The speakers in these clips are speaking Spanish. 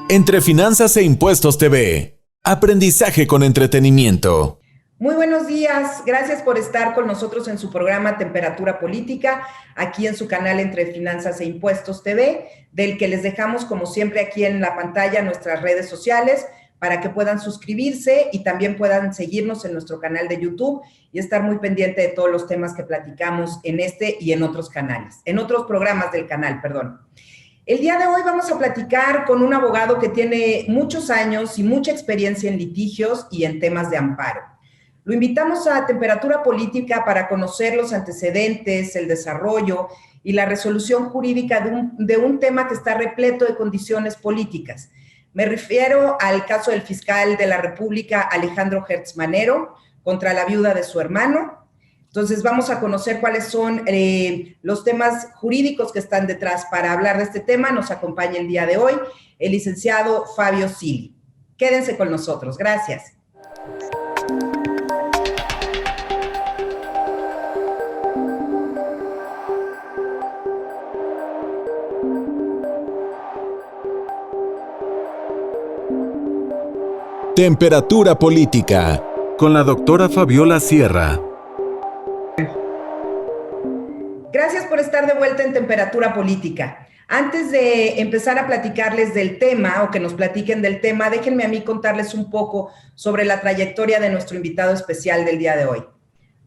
Entre Finanzas e Impuestos TV. Aprendizaje con entretenimiento. Muy buenos días, gracias por estar con nosotros en su programa Temperatura Política, aquí en su canal Entre Finanzas e Impuestos TV, del que les dejamos como siempre aquí en la pantalla nuestras redes sociales para que puedan suscribirse y también puedan seguirnos en nuestro canal de YouTube y estar muy pendiente de todos los temas que platicamos en este y en otros canales, en otros programas del canal, perdón. El día de hoy vamos a platicar con un abogado que tiene muchos años y mucha experiencia en litigios y en temas de amparo. Lo invitamos a Temperatura Política para conocer los antecedentes, el desarrollo y la resolución jurídica de un tema que está repleto de condiciones políticas. Me refiero al caso del fiscal de la República, Alejandro Hertz Manero, contra la viuda de su hermano. Entonces vamos a conocer cuáles son los temas jurídicos que están detrás. Para hablar de este tema nos acompaña el día de hoy el licenciado Fabio Silli. Quédense con nosotros. Gracias. Temperatura Política, con la doctora Fabiola Sierra. Gracias por estar de vuelta en Temperatura Política. Antes de empezar a platicarles del tema o que nos platiquen del tema, déjenme a mí contarles un poco sobre la trayectoria de nuestro invitado especial del día de hoy.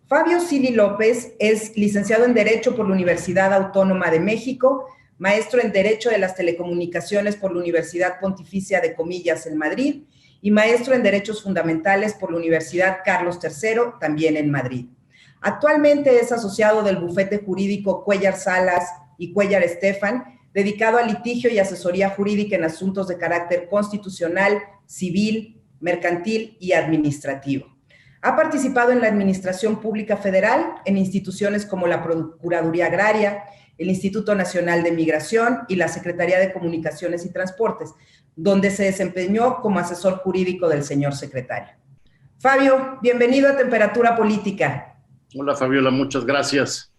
Fabio Silli López es licenciado en Derecho por la Universidad Autónoma de México, maestro en Derecho de las Telecomunicaciones por la Universidad Pontificia de Comillas en Madrid y maestro en Derechos Fundamentales por la Universidad Carlos III, también en Madrid. Actualmente es asociado del bufete jurídico Cuéllar Salas y Cuéllar Estefan, dedicado a litigio y asesoría jurídica en asuntos de carácter constitucional, civil, mercantil y administrativo. Ha participado en la Administración Pública Federal, en instituciones como la Procuraduría Agraria, el Instituto Nacional de Migración y la Secretaría de Comunicaciones y Transportes, donde se desempeñó como asesor jurídico del señor secretario. Fabio, bienvenido a Temperatura Política. Hola Fabiola, muchas gracias.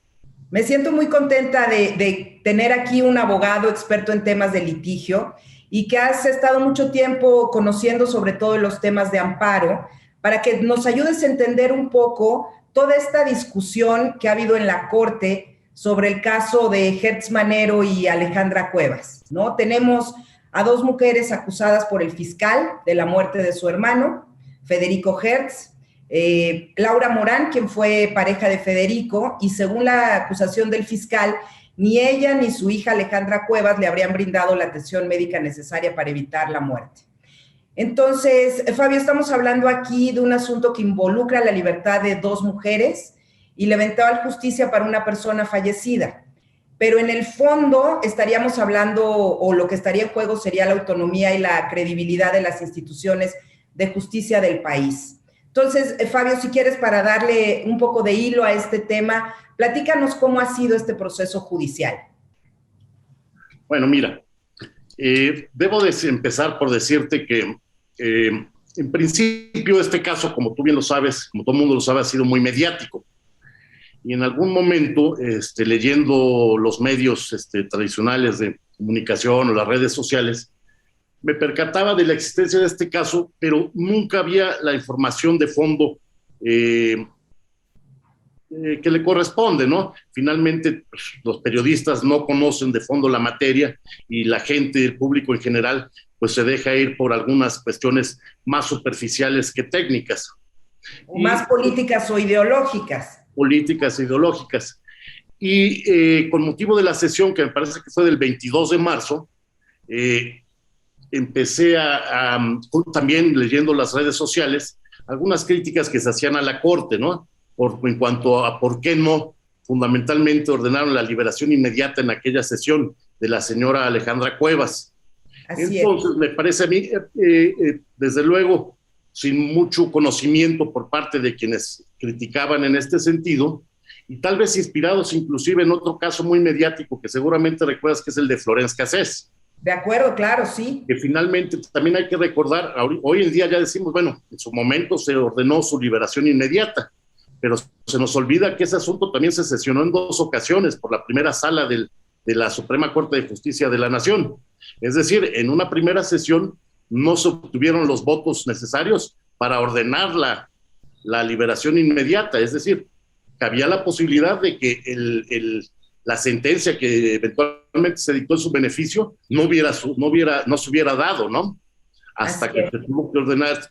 Me siento muy contenta de tener aquí un abogado experto en temas de litigio y que has estado mucho tiempo conociendo sobre todo los temas de amparo para que nos ayudes a entender un poco toda esta discusión que ha habido en la Corte sobre el caso de Hertz Manero y Alejandra Cuevas, ¿no? Tenemos a dos mujeres acusadas por el fiscal de la muerte de su hermano, Federico Hertz, Laura Morán, quien fue pareja de Federico, y según la acusación del fiscal, ni ella ni su hija Alejandra Cuevas le habrían brindado la atención médica necesaria para evitar la muerte. Entonces, Fabio, estamos hablando aquí de un asunto que involucra la libertad de dos mujeres y la eventual justicia para una persona fallecida. Pero en el fondo estaríamos hablando, o lo que estaría en juego sería la autonomía y la credibilidad de las instituciones de justicia del país. Entonces, Fabio, si quieres, para darle un poco de hilo a este tema, platícanos cómo ha sido este proceso judicial. Bueno, mira, debo empezar por decirte que en principio este caso, como tú bien lo sabes, como todo el mundo lo sabe, ha sido muy mediático. Y en algún momento, leyendo los medios tradicionales de comunicación o las redes sociales, me percataba de la existencia de este caso, pero nunca había la información de fondo que le corresponde, ¿no? Finalmente, pues, los periodistas no conocen de fondo la materia y la gente, el público en general, pues se deja ir por algunas cuestiones más superficiales que técnicas. O más políticas o ideológicas. Políticas e ideológicas. Y con motivo de la sesión, que me parece que fue del 22 de marzo, empecé también leyendo las redes sociales, algunas críticas que se hacían a la Corte, ¿no? En cuanto a por qué no, fundamentalmente ordenaron la liberación inmediata en aquella sesión de la señora Alejandra Cuevas. Entonces, me parece a mí, desde luego, sin mucho conocimiento por parte de quienes criticaban en este sentido, y tal vez inspirados inclusive en otro caso muy mediático que seguramente recuerdas, que es el de Florence Cassés. De acuerdo, claro, sí. Que finalmente también hay que recordar, hoy en día ya decimos, bueno, en su momento se ordenó su liberación inmediata, pero se nos olvida que ese asunto también se sesionó en dos ocasiones por la primera sala del de la Suprema Corte de Justicia de la Nación. Es decir, en una primera sesión no se obtuvieron los votos necesarios para ordenar la liberación inmediata. Es decir, que había la posibilidad de que la sentencia que eventualmente se dictó en su beneficio no se hubiera dado, ¿no? Hasta que se tuvo que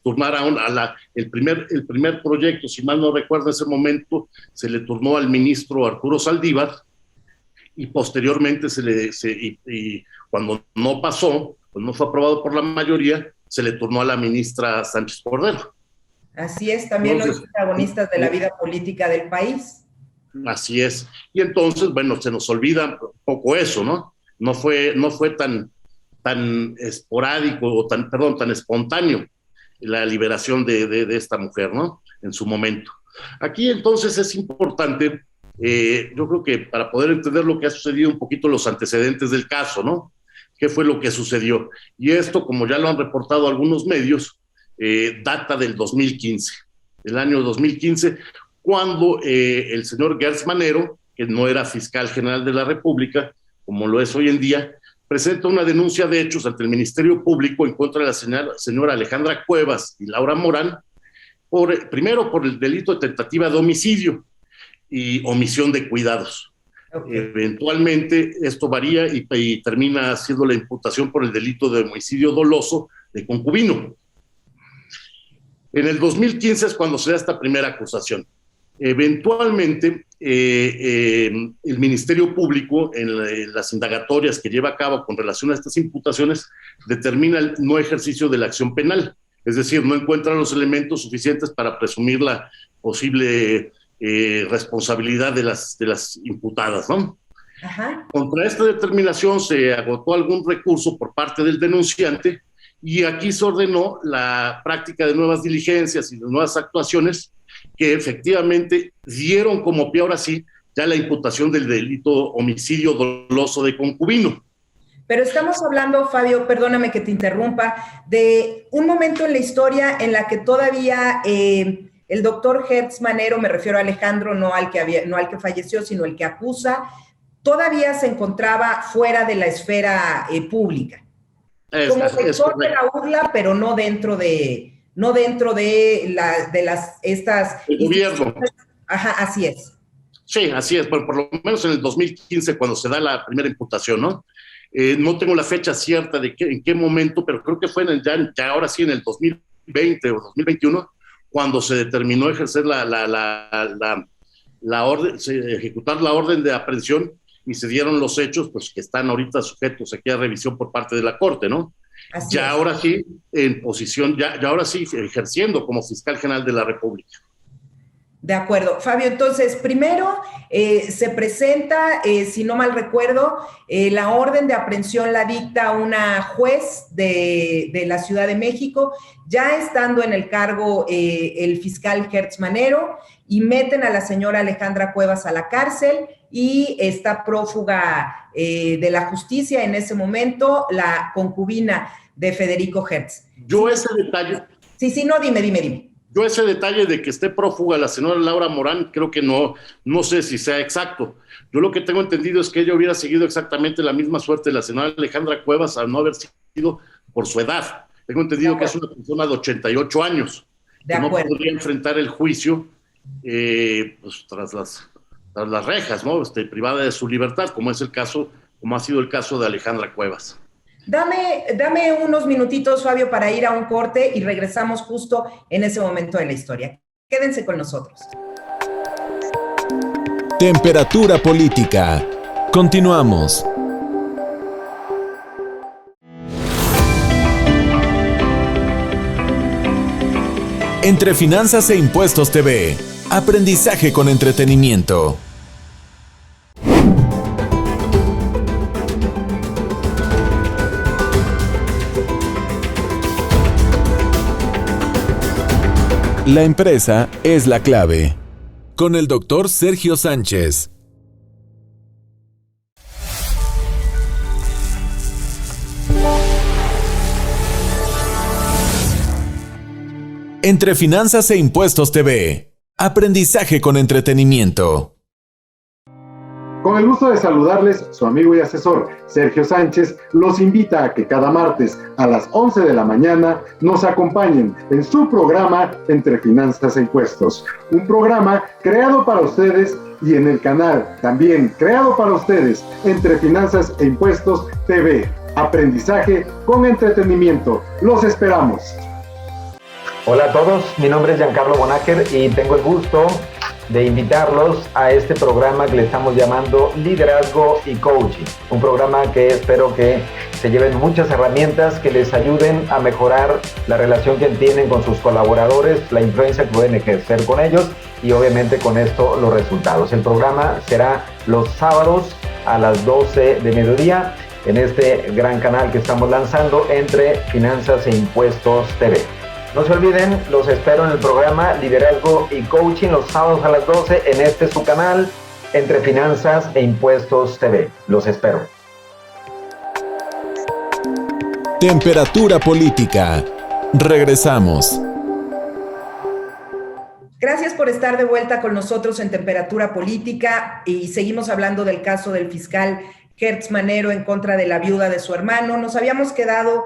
turnar el primer proyecto, si mal no recuerdo, en ese momento se le turnó al ministro Arturo Saldívar, y posteriormente y cuando no pasó, pues no fue aprobado por la mayoría, se le turnó a la ministra Sánchez Cordero. Así es, también los protagonistas de la vida política del país. Así es. Y entonces, bueno, se nos olvida un poco eso, ¿no? No fue tan esporádico, o tan espontáneo la liberación de esta mujer, ¿no? En su momento. Aquí entonces es importante, yo creo que para poder entender lo que ha sucedido, un poquito los antecedentes del caso, ¿no? ¿Qué fue lo que sucedió? Y esto, como ya lo han reportado algunos medios, data del 2015, el año 2015, cuando el señor Gertz Manero, que no era fiscal general de la República, como lo es hoy en día, presenta una denuncia de hechos ante el Ministerio Público en contra de la señora Alejandra Cuevas y Laura Morán, primero por el delito de tentativa de homicidio y omisión de cuidados. Okay. Eventualmente esto varía y termina siendo la imputación por el delito de homicidio doloso de concubino. En el 2015 es cuando se da esta primera acusación. Eventualmente, el Ministerio Público, en las indagatorias que lleva a cabo con relación a estas imputaciones, determina el no ejercicio de la acción penal. Es decir, no encuentran los elementos suficientes para presumir la posible responsabilidad de las imputadas, ¿no? Ajá. Contra esta determinación se agotó algún recurso por parte del denunciante, y aquí se ordenó la práctica de nuevas diligencias y de nuevas actuaciones que efectivamente dieron como pie, ahora sí, ya la imputación del delito homicidio doloso de concubino. Pero estamos hablando, Fabio, perdóname que te interrumpa, de un momento en la historia en la que todavía el doctor Gertz Manero, me refiero a Alejandro, no al que falleció, sino el que acusa, todavía se encontraba fuera de la esfera pública. Como sector de la UDLA, pero no dentro de estas... El gobierno. Ajá, así es. Sí, así es, por lo menos en el 2015, cuando se da la primera imputación, ¿no? No tengo la fecha cierta de en qué momento, pero creo que fue ya ahora sí en el 2020 o 2021, cuando se determinó ejercer la orden, ejecutar la orden de aprehensión, y se dieron los hechos, pues, que están ahorita sujetos aquí a revisión por parte de la Corte, ¿no? Así ya es. Ahora sí, en posición, ya ahora sí, ejerciendo como fiscal general de la República. De acuerdo. Fabio, entonces, primero se presenta, si no mal recuerdo, la orden de aprehensión la dicta una juez de la Ciudad de México, ya estando en el cargo el fiscal Gertz Manero, y meten a la señora Alejandra Cuevas a la cárcel, y está prófuga de la justicia en ese momento, la concubina de Federico Gertz. Yo ese detalle... Sí, no, dime. Yo ese detalle de que esté prófuga la señora Laura Morán, creo que no sé si sea exacto. Yo lo que tengo entendido es que ella hubiera seguido exactamente la misma suerte de la señora Alejandra Cuevas al no haber sido por su edad. Tengo entendido que es una persona de 88 años. De acuerdo. Que no podría enfrentar el juicio pues, tras las rejas, ¿no? Privada de su libertad, como ha sido el caso de Alejandra Cuevas. Dame unos minutitos, Fabio, para ir a un corte y regresamos justo en ese momento de la historia. Quédense con nosotros. Temperatura política. Continuamos. Entre Finanzas e Impuestos TV. Aprendizaje con entretenimiento. La empresa es la clave. Con el doctor Sergio Sánchez. Entre Finanzas e Impuestos TV. Aprendizaje con entretenimiento. Con el gusto de saludarles, su amigo y asesor Sergio Sánchez los invita a que cada martes a las 11 de la mañana nos acompañen en su programa Entre Finanzas e Impuestos, un programa creado para ustedes y en el canal también creado para ustedes, Entre Finanzas e Impuestos TV. Aprendizaje con entretenimiento. Los esperamos. Hola a todos, mi nombre es Giancarlo Bonacher y tengo el gusto de invitarlos a este programa que le estamos llamando Liderazgo y Coaching. Un programa que espero que se lleven muchas herramientas que les ayuden a mejorar la relación que tienen con sus colaboradores, la influencia que pueden ejercer con ellos y obviamente con esto los resultados. El programa será los sábados a las 12 de mediodía en este gran canal que estamos lanzando Entre Finanzas e Impuestos TV. No se olviden, los espero en el programa Liderazgo y Coaching los sábados a las 12 en este su canal Entre Finanzas e Impuestos TV. Los espero. Temperatura política. Regresamos. Gracias por estar de vuelta con nosotros en Temperatura Política y seguimos hablando del caso del fiscal Gertz Manero en contra de la viuda de su hermano. Nos habíamos quedado,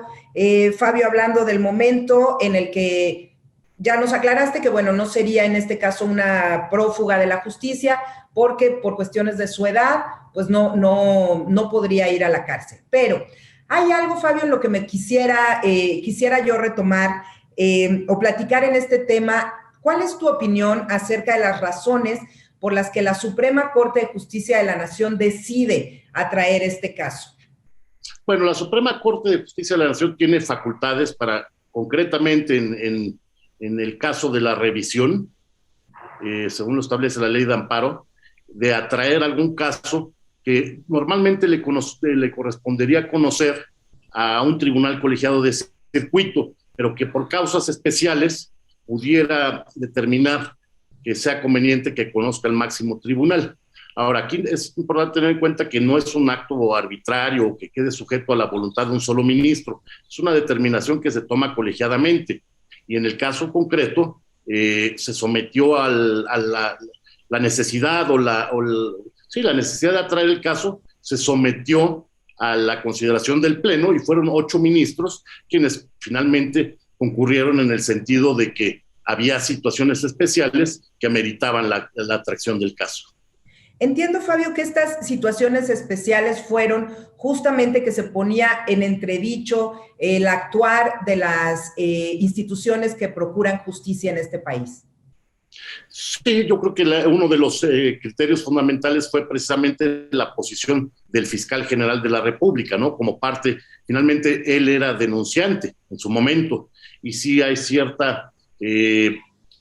Fabio, hablando del momento en el que ya nos aclaraste que, bueno, no sería en este caso una prófuga de la justicia porque por cuestiones de su edad, pues no podría ir a la cárcel. Pero hay algo, Fabio, en lo que me quisiera yo retomar o platicar en este tema. ¿Cuál es tu opinión acerca de las razones por las que la Suprema Corte de Justicia de la Nación decide atraer este caso? Bueno, la Suprema Corte de Justicia de la Nación tiene facultades para, concretamente en el caso de la revisión, según lo establece la ley de amparo, de atraer algún caso que normalmente le correspondería conocer a un tribunal colegiado de circuito, pero que por causas especiales pudiera determinar que sea conveniente que conozca el máximo tribunal. Ahora, aquí es importante tener en cuenta que no es un acto arbitrario o que quede sujeto a la voluntad de un solo ministro, es una determinación que se toma colegiadamente. Y en el caso concreto, se sometió a la necesidad la necesidad de atraer el caso, se sometió a la consideración del Pleno y fueron 8 ministros quienes finalmente concurrieron en el sentido de que había situaciones especiales que ameritaban la atracción del caso. Entiendo, Fabio, que estas situaciones especiales fueron justamente que se ponía en entredicho el actuar de las instituciones que procuran justicia en este país. Sí, yo creo que uno de los criterios fundamentales fue precisamente la posición del fiscal general de la República, ¿no? Como parte, finalmente él era denunciante en su momento, y sí hay cierta,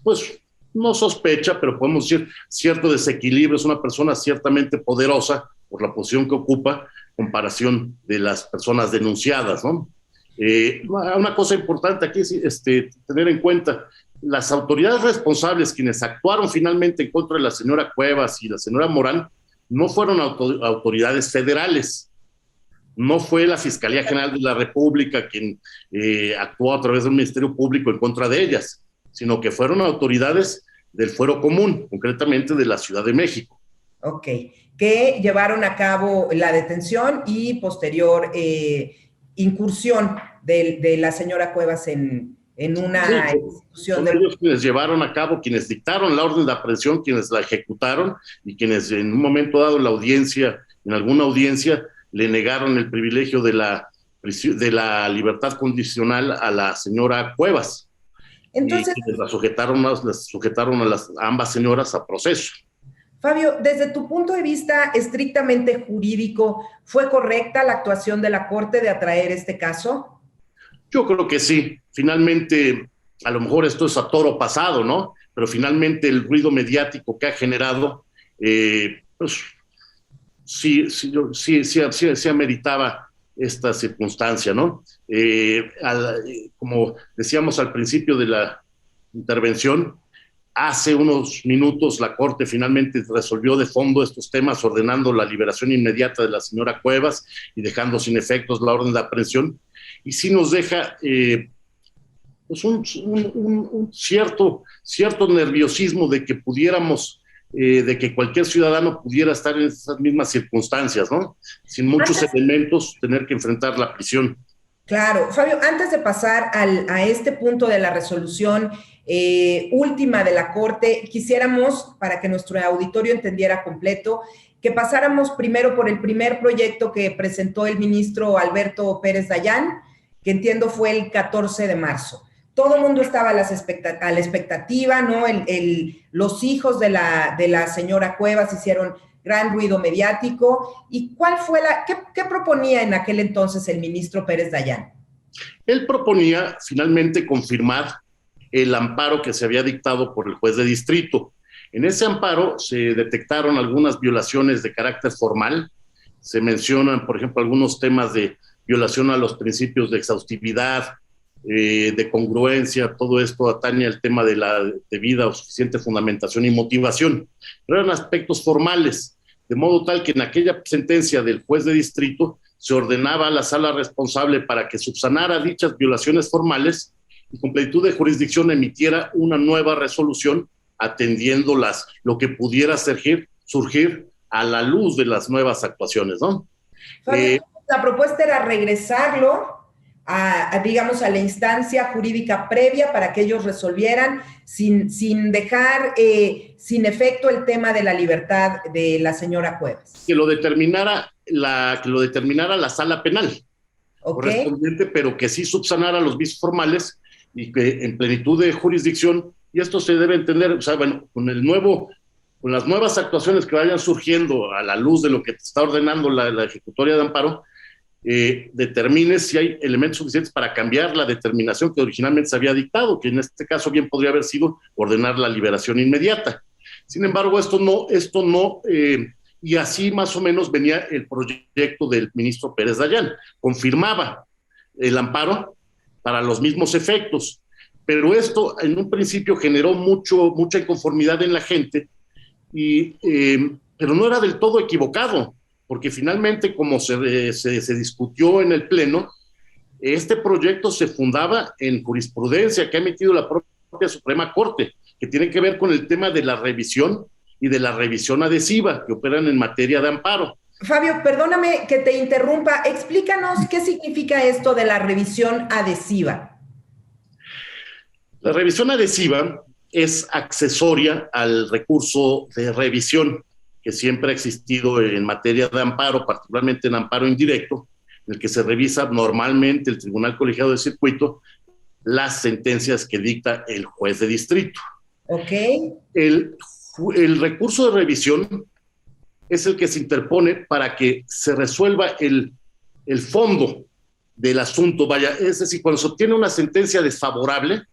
pues no sospecha, pero podemos decir cierto desequilibrio. Es una persona ciertamente poderosa por la posición que ocupa, comparación de las personas denunciadas, ¿no? Una cosa importante aquí es tener en cuenta, las autoridades responsables, quienes actuaron finalmente en contra de la señora Cuevas y la señora Morán, no fueron autoridades federales. No fue la Fiscalía General de la República quien actuó a través del Ministerio Público en contra de ellas, sino que fueron autoridades del Fuero Común, concretamente de la Ciudad de México. Ok, que llevaron a cabo la detención y posterior incursión de la señora Cuevas en una institución. Son ellos quienes llevaron a cabo, quienes dictaron la orden de aprehensión, quienes la ejecutaron y quienes en un momento dado en alguna audiencia, le negaron el privilegio de la libertad condicional a la señora Cuevas. Entonces, y las sujetaron a ambas señoras a proceso. Fabio, desde tu punto de vista estrictamente jurídico, ¿fue correcta la actuación de la Corte de atraer este caso? Yo creo que sí. Finalmente, a lo mejor esto es a toro pasado, ¿no? Pero finalmente el ruido mediático que ha generado, pues sí ameritaba esta circunstancia, ¿no? Como decíamos al principio de la intervención, hace unos minutos la Corte finalmente resolvió de fondo estos temas, ordenando la liberación inmediata de la señora Cuevas y dejando sin efectos la orden de aprehensión, y sí nos deja pues un cierto nerviosismo de que pudiéramos de que cualquier ciudadano pudiera estar en esas mismas circunstancias, ¿no? Sin muchos elementos, tener que enfrentar la prisión. Claro. Fabio, antes de pasar a este punto de la resolución última de la Corte, quisiéramos, para que nuestro auditorio entendiera completo, que pasáramos primero por el primer proyecto que presentó el ministro Alberto Pérez Dayán, que entiendo fue el 14 de marzo. Todo el mundo estaba a la expectativa, ¿no? Los hijos de la señora Cuevas hicieron gran ruido mediático. ¿Y cuál fue qué proponía en aquel entonces el ministro Pérez Dayán? Él proponía finalmente confirmar el amparo que se había dictado por el juez de distrito. En ese amparo se detectaron algunas violaciones de carácter formal. Se mencionan, por ejemplo, algunos temas de violación a los principios de exhaustividad, de congruencia. Todo esto atañe al tema de la debida o suficiente fundamentación y motivación. Pero eran aspectos formales, de modo tal que en aquella sentencia del juez de distrito se ordenaba a la sala responsable para que subsanara dichas violaciones formales y con plenitud de jurisdicción emitiera una nueva resolución atendiendo lo que pudiera surgir a la luz de las nuevas actuaciones, ¿no? La propuesta era regresarlo digamos, a la instancia jurídica previa para que ellos resolvieran sin dejar sin efecto el tema de la libertad de la señora Cuevas. Que lo determinara la sala penal correspondiente, pero que sí subsanara los vicios formales y que en plenitud de jurisdicción, y esto se debe entender, o sea, bueno, con las nuevas actuaciones que vayan surgiendo a la luz de lo que está ordenando la ejecutoria de amparo, determine si hay elementos suficientes para cambiar la determinación que originalmente se había dictado, que en este caso bien podría haber sido ordenar la liberación inmediata. Sin embargo, esto no, y así más o menos venía el proyecto del ministro Pérez Dayán. Confirmaba el amparo para los mismos efectos, pero esto en un principio generó mucha inconformidad en la gente, pero no era del todo equivocado, porque finalmente, como se discutió en el Pleno, este proyecto se fundaba en jurisprudencia que ha emitido la propia Suprema Corte, que tiene que ver con el tema de la revisión y de la revisión adhesiva, que operan en materia de amparo. Fabio, perdóname que te interrumpa. Explícanos qué significa esto de la revisión adhesiva. La revisión adhesiva es accesoria al recurso de revisión que siempre ha existido en materia de amparo, particularmente en amparo indirecto, en el que se revisa normalmente el Tribunal Colegiado de Circuito las sentencias que dicta el juez de distrito. Ok. El recurso de revisión es el que se interpone para que se resuelva el fondo del asunto. Vaya, es decir, cuando se obtiene una sentencia desfavorable,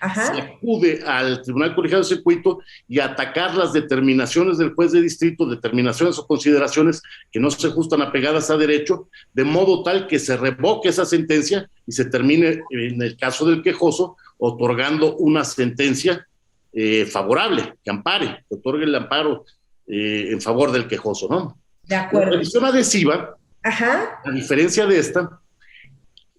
se acude al Tribunal Colegiado de Circuito y atacar las determinaciones del juez de distrito, determinaciones o consideraciones que no se ajustan apegadas a derecho, de modo tal que se revoque esa sentencia y se termine, en el caso del quejoso, otorgando una sentencia favorable, que ampare, que otorgue el amparo en favor del quejoso, ¿no? De acuerdo. La revisión adhesiva, a diferencia de esta,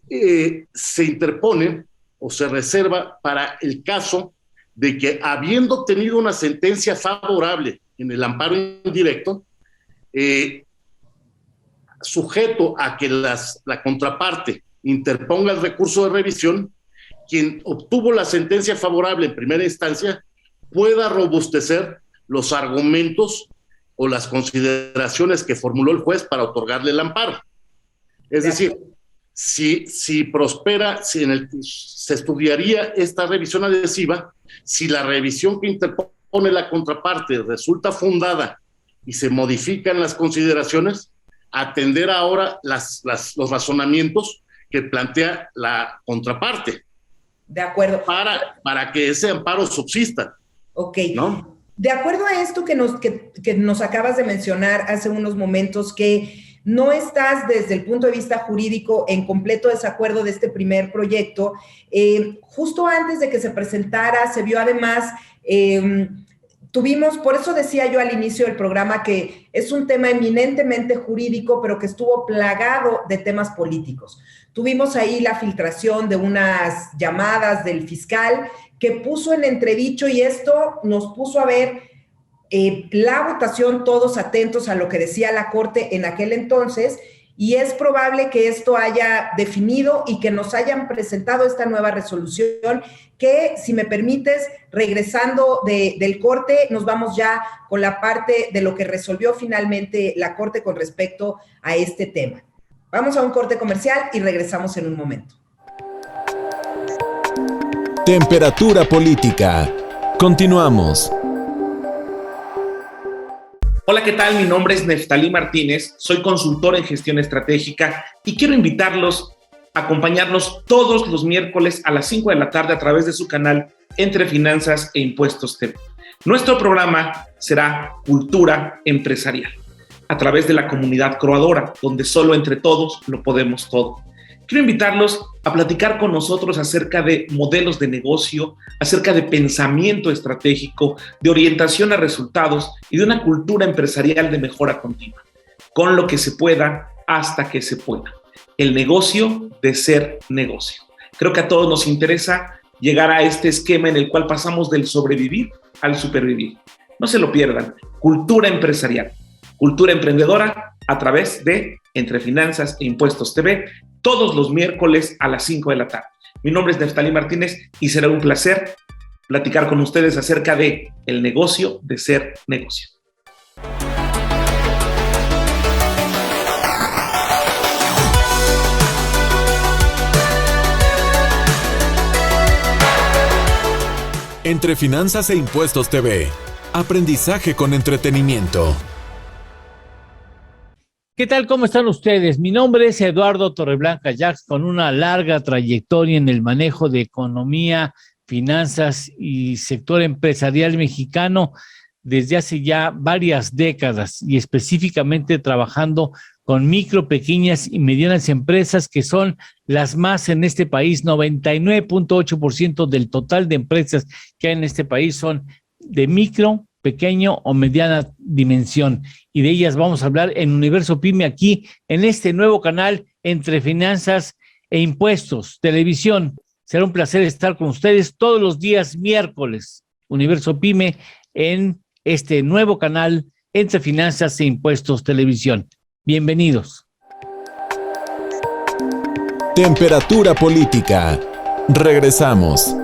se interpone o se reserva para el caso de que, habiendo obtenido una sentencia favorable en el amparo indirecto, sujeto a que la contraparte interponga el recurso de revisión, quien obtuvo la sentencia favorable en primera instancia pueda robustecer los argumentos o las consideraciones que formuló el juez para otorgarle el amparo. Es decir, si prospera, se estudiaría esta revisión adhesiva, si la revisión que interpone la contraparte resulta fundada y se modifican las consideraciones, atender ahora los razonamientos que plantea la contraparte. De acuerdo. Para que ese amparo subsista. Ok. ¿No? De acuerdo a esto que nos acabas de mencionar hace unos momentos, que no estás desde el punto de vista jurídico en completo desacuerdo de este primer proyecto, justo antes de que se presentara, se vio además, por eso decía yo al inicio del programa que es un tema eminentemente jurídico, pero que estuvo plagado de temas políticos. Tuvimos ahí la filtración de unas llamadas del fiscal que puso en entredicho, y esto nos puso a ver la votación, todos atentos a lo que decía la Corte en aquel entonces, y es probable que esto haya definido y que nos hayan presentado esta nueva resolución que, si me permites, regresando del corte, nos vamos ya con la parte de lo que resolvió finalmente la Corte con respecto a este tema. Vamos a un corte comercial y regresamos en un momento. Temperatura política. Continuamos. Hola, ¿qué tal? Mi nombre es Neftalí Martínez, soy consultor en gestión estratégica y quiero invitarlos a acompañarnos todos los miércoles a las 5 de la tarde a través de su canal Entre Finanzas e Impuestos TV. Nuestro programa será Cultura Empresarial, a través de la comunidad croadora, donde solo entre todos lo podemos todo. Quiero invitarlos a platicar con nosotros acerca de modelos de negocio, acerca de pensamiento estratégico, de orientación a resultados y de una cultura empresarial de mejora continua. Con lo que se pueda, hasta que se pueda. El negocio de ser negocio. Creo que a todos nos interesa llegar a este esquema en el cual pasamos del sobrevivir al supervivir. No se lo pierdan. Cultura empresarial, cultura emprendedora a través de Entre Finanzas e Impuestos TV, todos los miércoles a las 5 de la tarde. Mi nombre es Neftalí Martínez y será un placer platicar con ustedes acerca de el negocio de ser negocio. Entre Finanzas e Impuestos TV. Aprendizaje con entretenimiento. ¿Qué tal? ¿Cómo están ustedes? Mi nombre es Eduardo Torreblanca Jax, con una larga trayectoria en el manejo de economía, finanzas y sector empresarial mexicano desde hace ya varias décadas, y específicamente trabajando con micro, pequeñas y medianas empresas, que son las más en este país. 99.8% del total de empresas que hay en este país son de micro, pequeño o mediana dimensión, y de ellas vamos a hablar en Universo Pyme, aquí en este nuevo canal Entre Finanzas e Impuestos Televisión. Será un placer estar con ustedes todos los días miércoles, Universo Pyme, en este nuevo canal Entre Finanzas e Impuestos Televisión. Bienvenidos. Temperatura política. Regresamos.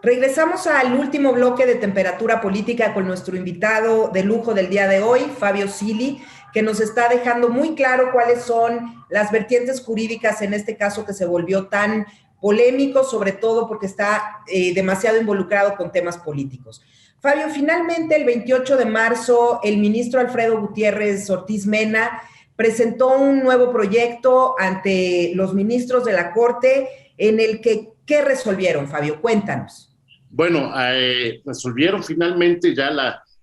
Regresamos al último bloque de Temperatura Política con nuestro invitado de lujo del día de hoy, Fabio Zilli, que nos está dejando muy claro cuáles son las vertientes jurídicas en este caso que se volvió tan polémico, sobre todo porque está demasiado involucrado con temas políticos. Fabio, finalmente el 28 de marzo el ministro Alfredo Gutiérrez Ortiz Mena presentó un nuevo proyecto ante los ministros de la Corte en el que, ¿qué resolvieron, Fabio? Cuéntanos. Bueno, resolvieron finalmente ya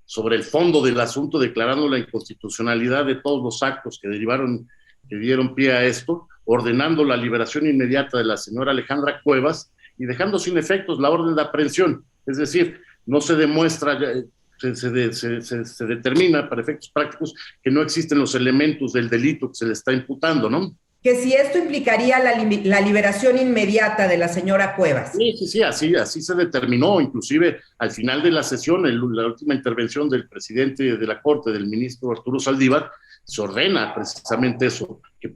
sobre el fondo del asunto, declarando la inconstitucionalidad de todos los actos que dieron pie a esto, ordenando la liberación inmediata de la señora Alejandra Cuevas y dejando sin efectos la orden de aprehensión. Es decir, no se demuestra, se determina para efectos prácticos que no existen los elementos del delito que se le está imputando, ¿no? Que si esto implicaría la liberación inmediata de la señora Cuevas. Sí, así se determinó, inclusive al final de la sesión, la última intervención del presidente de la Corte, del ministro Arturo Saldívar, se ordena precisamente eso, que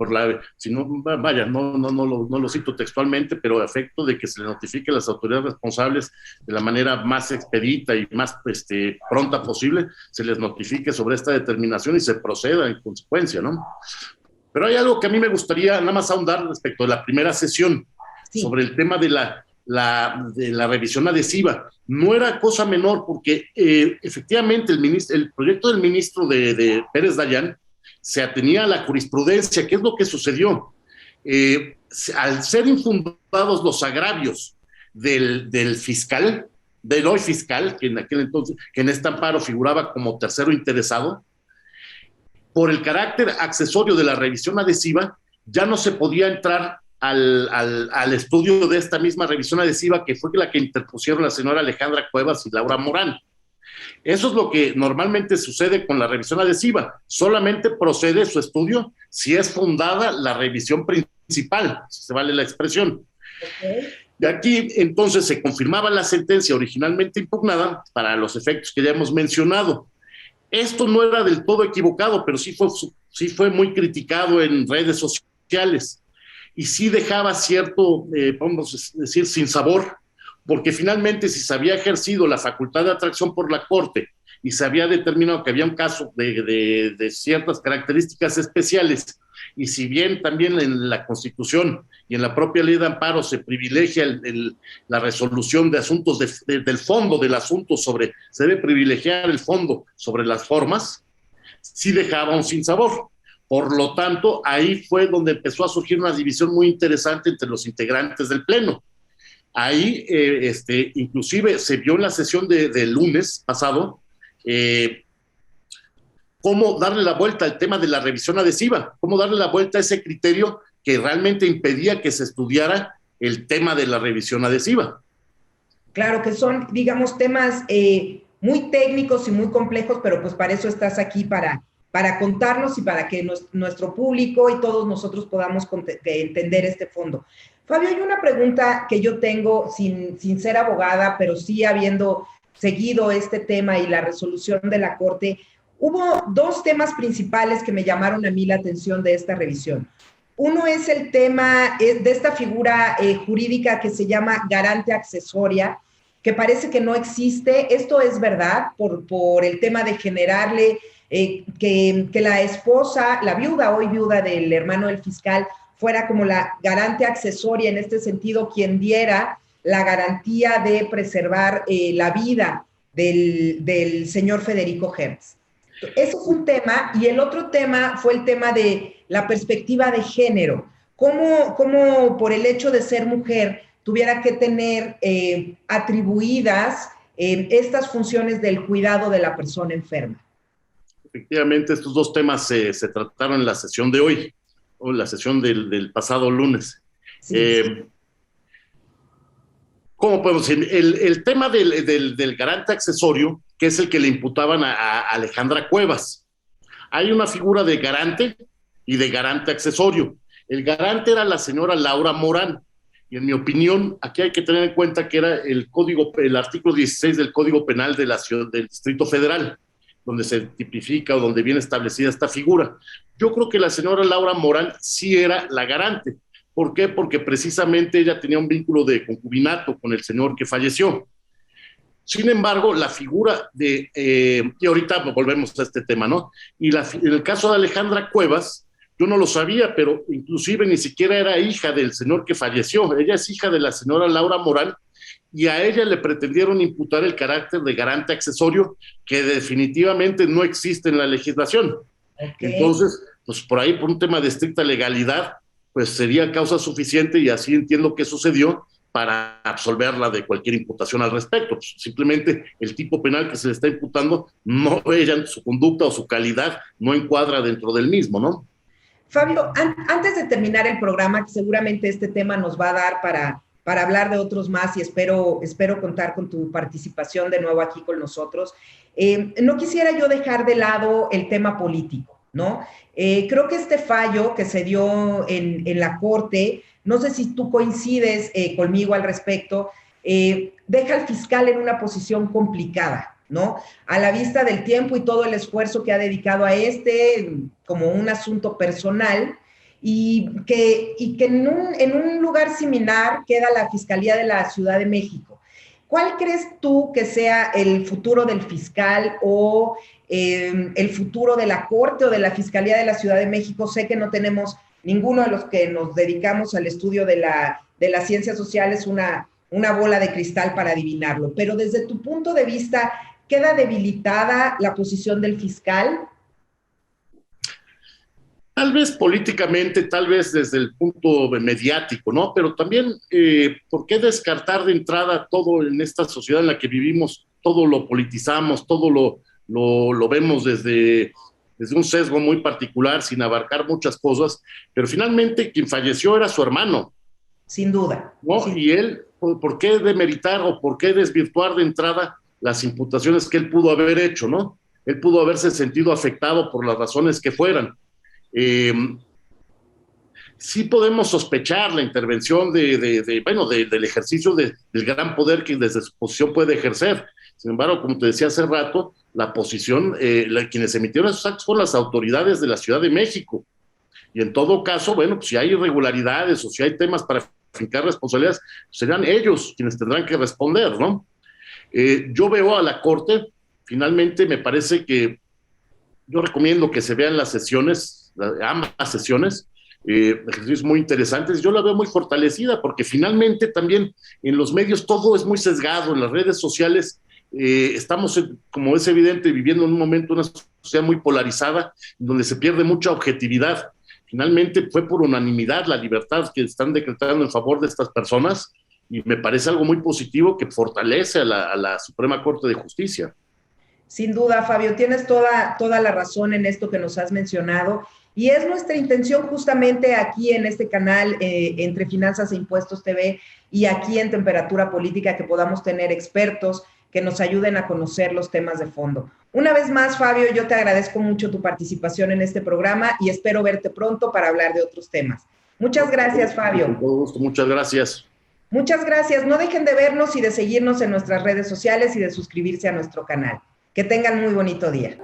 no lo cito textualmente, pero a efecto de que se le notifique a las autoridades responsables de la manera más expedita y más pronta posible, se les notifique sobre esta determinación y se proceda en consecuencia, ¿no? Pero hay algo que a mí me gustaría nada más ahondar respecto de la primera sesión, sí, sobre el tema de la revisión adhesiva. No era cosa menor porque efectivamente el proyecto del ministro de Pérez Dayán se atenía a la jurisprudencia. ¿Qué es lo que sucedió? Al ser infundados los agravios del fiscal, del hoy fiscal, que en aquel entonces, que en este amparo figuraba como tercero interesado, por el carácter accesorio de la revisión adhesiva, ya no se podía entrar al estudio de esta misma revisión adhesiva, que fue la que interpusieron la señora Alejandra Cuevas y Laura Morán. Eso es lo que normalmente sucede con la revisión adhesiva. Solamente procede su estudio si es fundada la revisión principal, si se vale la expresión. Okay. Y aquí entonces se confirmaba la sentencia originalmente impugnada para los efectos que ya hemos mencionado. Esto no era del todo equivocado, pero sí fue muy criticado en redes sociales y sí dejaba cierto, vamos a decir, sinsabor, porque finalmente si se había ejercido la facultad de atracción por la Corte y se había determinado que había un caso de ciertas características especiales, y si bien también en la Constitución y en la propia ley de amparo se privilegia la resolución de asuntos del fondo del asunto se debe privilegiar el fondo sobre las formas, sí dejaba un sinsabor. Por lo tanto, ahí fue donde empezó a surgir una división muy interesante entre los integrantes del Pleno. Ahí, inclusive, se vio en la sesión del lunes pasado cómo darle la vuelta al tema de la revisión adhesiva, cómo darle la vuelta a ese criterio que realmente impedía que se estudiara el tema de la revisión adhesiva. Claro que son, digamos, temas muy técnicos y muy complejos, pero pues para eso estás aquí, para contarnos y para que nuestro público y todos nosotros podamos entender este fondo. Fabio, hay una pregunta que yo tengo sin ser abogada, pero sí habiendo seguido este tema y la resolución de la Corte. Hubo dos temas principales que me llamaron a mí la atención de esta revisión. Uno es el tema de esta figura jurídica que se llama garante accesoria, que parece que no existe. Esto es verdad por el tema de generarle que la esposa, la viuda, hoy viuda del hermano del fiscal, fuera como la garante accesoria, en este sentido, quien diera la garantía de preservar la vida del señor Federico Hertz. Eso es un tema, y el otro tema fue el tema de la perspectiva de género. ¿Cómo por el hecho de ser mujer tuviera que tener atribuidas estas funciones del cuidado de la persona enferma? Efectivamente, estos dos temas se trataron en la sesión de hoy, o en la sesión del pasado lunes. Sí. ¿Cómo podemos decir? El tema del garante accesorio, que es el que le imputaban a Alejandra Cuevas. Hay una figura de garante y de garante accesorio. El garante era la señora Laura Morán, y en mi opinión, aquí hay que tener en cuenta que era el artículo 16 del Código Penal de la ciudad, del Distrito Federal, donde se tipifica o donde viene establecida esta figura. Yo creo que la señora Laura Morán sí era la garante. ¿Por qué? Porque precisamente ella tenía un vínculo de concubinato con el señor que falleció. Sin embargo, la figura y ahorita volvemos a este tema, ¿no? Y en el caso de Alejandra Cuevas, yo no lo sabía, pero inclusive ni siquiera era hija del señor que falleció. Ella es hija de la señora Laura Morán, y a ella le pretendieron imputar el carácter de garante accesorio, que definitivamente no existe en la legislación. Okay. Entonces, pues por ahí, por un tema de estricta legalidad, pues sería causa suficiente, y así entiendo que sucedió, para absolverla de cualquier imputación al respecto. Pues simplemente el tipo penal que se le está imputando, no, ella, su conducta o su calidad no encuadra dentro del mismo, ¿no? Fabio, antes de terminar el programa, que seguramente este tema nos va a dar para hablar de otros más, y espero contar con tu participación de nuevo aquí con nosotros, no quisiera yo dejar de lado el tema político, ¿no? Creo que este fallo que se dio en la Corte, no sé si tú coincides conmigo al respecto, deja al fiscal en una posición complicada, ¿no? A la vista del tiempo y todo el esfuerzo que ha dedicado a como un asunto personal, y que en un lugar similar queda la Fiscalía de la Ciudad de México. ¿Cuál crees tú que sea el futuro del fiscal o el futuro de la Corte o de la Fiscalía de la Ciudad de México? Sé que no tenemos ninguno de los que nos dedicamos al estudio de las ciencias sociales una bola de cristal para adivinarlo, pero desde tu punto de vista, ¿queda debilitada la posición del fiscal? Tal vez políticamente, tal vez desde el punto mediático, ¿no? Pero también, ¿por qué descartar de entrada todo en esta sociedad en la que vivimos? Todo lo politizamos, todo lo vemos desde un sesgo muy particular, sin abarcar muchas cosas, pero finalmente quien falleció era su hermano. Sin duda. ¿No? Sí. Y él, ¿por qué demeritar o por qué desvirtuar de entrada las imputaciones que él pudo haber hecho, ¿no? Él pudo haberse sentido afectado por las razones que fueran. sí podemos sospechar la intervención del ejercicio del gran poder que desde su posición puede ejercer. Sin embargo, como te decía hace rato, la posición, quienes emitieron esos actos fueron las autoridades de la Ciudad de México. Y en todo caso, bueno, pues si hay irregularidades o si hay temas para fincar responsabilidades, serán ellos quienes tendrán que responder, ¿no? Yo veo a la Corte, finalmente me parece que yo recomiendo que se vean las sesiones, ambas sesiones, ejercicios muy interesantes. Yo la veo muy fortalecida porque finalmente también en los medios todo es muy sesgado, en las redes sociales estamos, como es evidente, viviendo en un momento una sociedad muy polarizada, donde se pierde mucha objetividad. Finalmente fue por unanimidad la libertad que están decretando en favor de estas personas y me parece algo muy positivo que fortalece a la Suprema Corte de Justicia. Sin duda, Fabio, tienes toda la razón en esto que nos has mencionado y es nuestra intención justamente aquí en este canal, entre Finanzas e Impuestos TV y aquí en Temperatura Política, que podamos tener expertos que nos ayuden a conocer los temas de fondo. Una vez más, Fabio, yo te agradezco mucho tu participación en este programa y espero verte pronto para hablar de otros temas. Muchas gracias, Fabio. Con todo gusto, muchas gracias. Muchas gracias. No dejen de vernos y de seguirnos en nuestras redes sociales y de suscribirse a nuestro canal. Que tengan muy bonito día.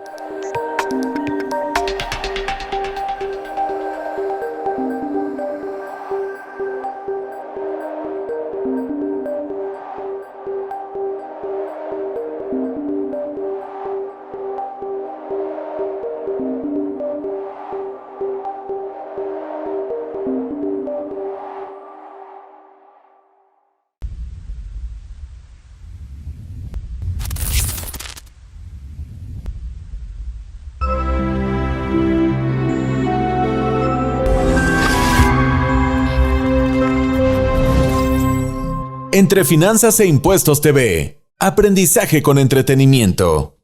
Entre Finanzas e Impuestos TV. Aprendizaje con entretenimiento.